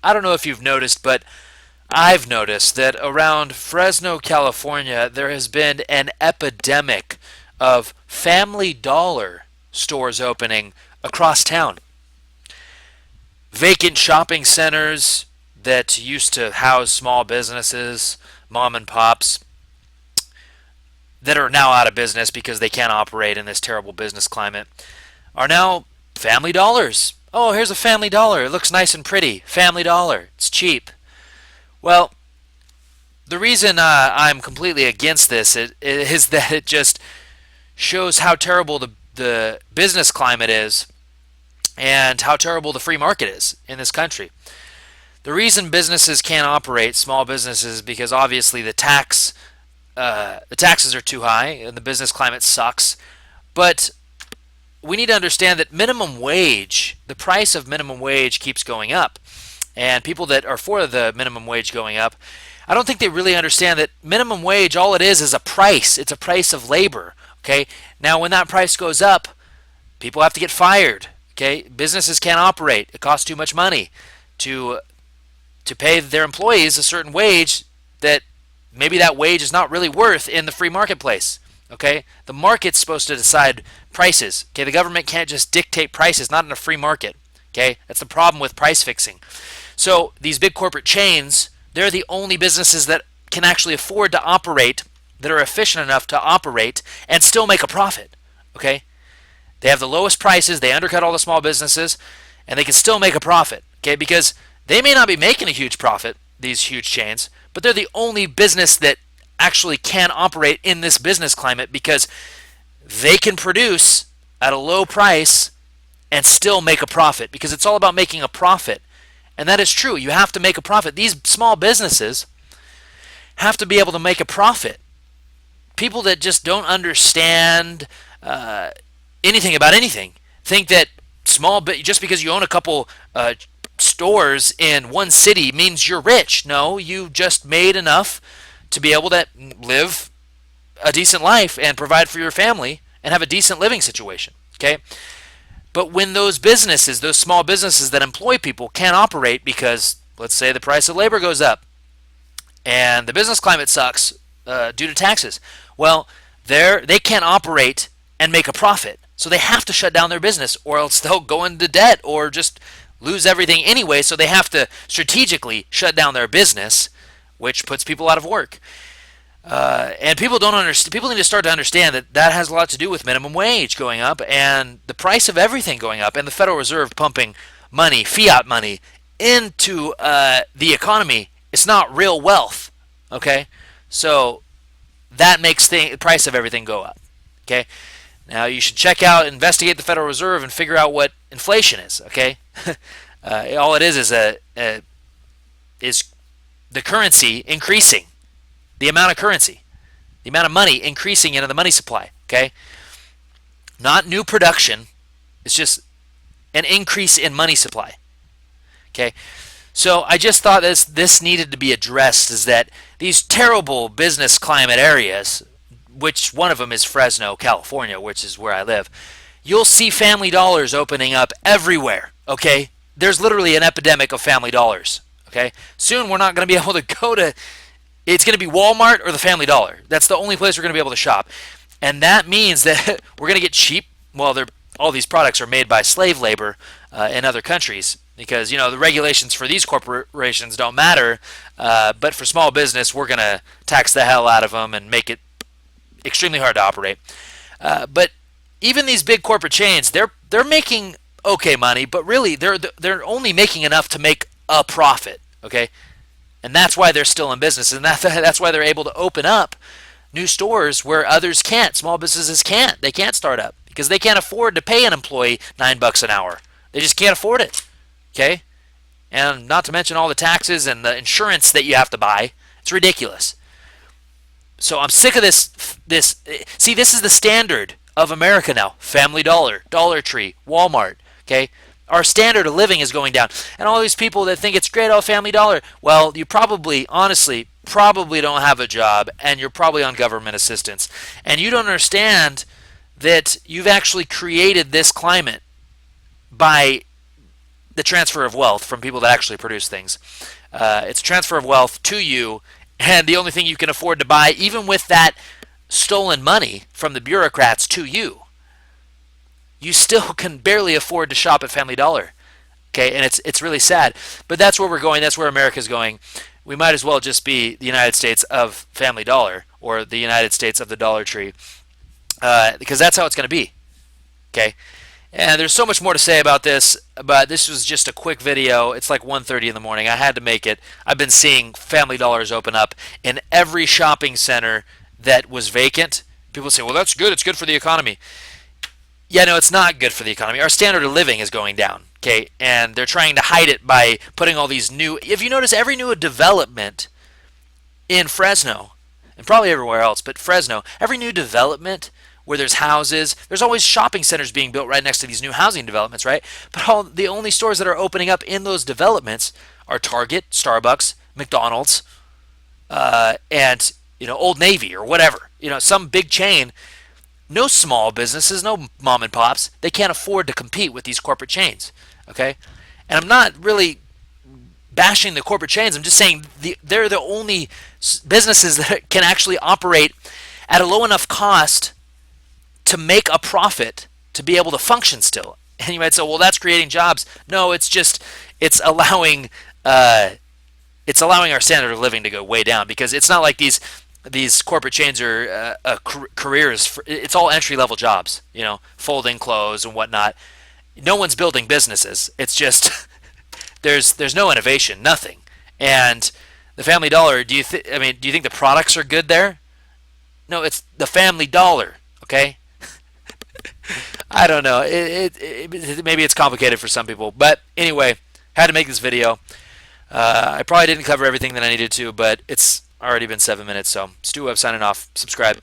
I don't know if you've noticed, but I've noticed that around Fresno, California, there has been an epidemic of Family Dollar stores opening across town. Vacant shopping centers that used to house small businesses, mom and pops, that are now out of business because they can't operate in this terrible business climate, are now Family Dollars. Oh, here's a Family Dollar. It looks nice and pretty. Family Dollar. It's cheap. Well, the reason I'm completely against this is that it just shows how terrible the business climate is and how terrible the free market is in this country. The reason businesses can't operate, small businesses, is because obviously the taxes are too high and the business climate sucks. But we need to understand that minimum wage, the price of minimum wage keeps going up. And people that are for the minimum wage going up, I don't think they really understand that minimum wage, all it is a price. It's a price of labor. Okay. Now, when that price goes up, people have to get fired. Okay. Businesses can't operate. It costs too much money to pay their employees a certain wage that maybe that wage is not really worth in the free marketplace. Okay, the market's supposed to decide prices. Okay, the government can't just dictate prices, not in a free market. Okay, that's the problem with price fixing. So these big corporate chains, they're the only businesses that can actually afford to operate, that are efficient enough to operate and still make a profit. Okay, they have the lowest prices, they undercut all the small businesses, and they can still make a profit. Okay, because they may not be making a huge profit, these huge chains, but they're the only business that actually can operate in this business climate because they can produce at a low price and still make a profit, because it's all about making a profit. And that is true. You have to make a profit. These small businesses have to be able to make a profit. People that just don't understand anything about anything think that just because you own a couple stores in one city means you're rich. No, you just made enough to be able to live a decent life and provide for your family and have a decent living situation. Okay? But when those businesses, those small businesses that employ people, can't operate because, let's say, the price of labor goes up and the business climate sucks due to taxes, well, they can't operate and make a profit. So they have to shut down their business, or else they'll go into debt or just lose everything anyway. So they have to strategically shut down their business, which puts people out of work. And people don't understand. People need to start to understand that that has a lot to do with minimum wage going up and the price of everything going up, and the Federal Reserve pumping money, fiat money, into the economy. It's not real wealth. Okay, so that makes the price of everything go up. Okay, now you should investigate the Federal Reserve and figure out what inflation is. Okay, all it is is the currency increasing, the amount of currency, the amount of money increasing into the money supply. Okay, not new production. It's just an increase in money supply. Okay, so I just thought this needed to be addressed. Is that these terrible business climate areas, which one of them is Fresno, California, which is where I live, you'll see Family Dollars opening up everywhere. Okay, there's literally an epidemic of Family Dollars. Okay, soon we're not going to be able to go to. It's going to be Walmart or the Family Dollar. That's the only place we're going to be able to shop, and that means that we're going to get cheap. Well, all these products are made by slave labor in other countries, because the regulations for these corporations don't matter, but for small business, we're going to tax the hell out of them and make it extremely hard to operate. But even these big corporate chains, they're making okay money, but really they're only making enough to make a profit. Okay, and that's why they're still in business, and that's why they're able to open up new stores where others can't. Small businesses can't. They can't start up because they can't afford to pay an employee $9 an hour. They just can't afford it. Okay, and not to mention all the taxes and the insurance that you have to buy. It's ridiculous. So I'm sick of this. See, this is the standard of America now. Family Dollar, Dollar Tree, Walmart. Okay, our standard of living is going down, and all these people that think it's great, Family Dollar. Well, you honestly, don't have a job, and you're probably on government assistance, and you don't understand that you've actually created this climate by the transfer of wealth from people that actually produce things. It's a transfer of wealth to you, and the only thing you can afford to buy, even with that stolen money from the bureaucrats to you, you still can barely afford to shop at Family Dollar. Okay, and it's really sad, but that's where we're going. That's where America's going. We might as well just be the United States of Family Dollar or the United States of the Dollar Tree, because that's how it's going to be. Okay, and there's so much more to say about this, but this was just a quick video. It's like 1:30 in the morning. I had to make it. I've been seeing Family Dollars open up in every shopping center that was vacant. People say, well, that's good. It's good for the economy. Yeah, no, it's not good for the economy. Our standard of living is going down. Okay, and they're trying to hide it by putting all these new. If you notice, every new development in Fresno, and probably everywhere else, but Fresno, every new development where there's houses, there's always shopping centers being built right next to these new housing developments, right? But the only stores that are opening up in those developments are Target, Starbucks, McDonald's, and Old Navy or whatever. Some big chain. No small businesses, no mom and pops. They can't afford to compete with these corporate chains. Okay, and I'm not really bashing the corporate chains. I'm just saying they're the only businesses that can actually operate at a low enough cost to make a profit to be able to function still. And you might say, well, that's creating jobs. No, it's allowing our standard of living to go way down, because it's not like these corporate chains are careers. It's all entry level jobs, folding clothes and whatnot. No one's building businesses. It's just there's no innovation, nothing. And the Family Dollar, do you think the products are good there? No, it's the Family Dollar. Okay. I don't know. Maybe it's complicated for some people, but anyway, had to make this video. I probably didn't cover everything that I needed to, but it's already been 7 minutes. So Stu Webb signing off. Subscribe.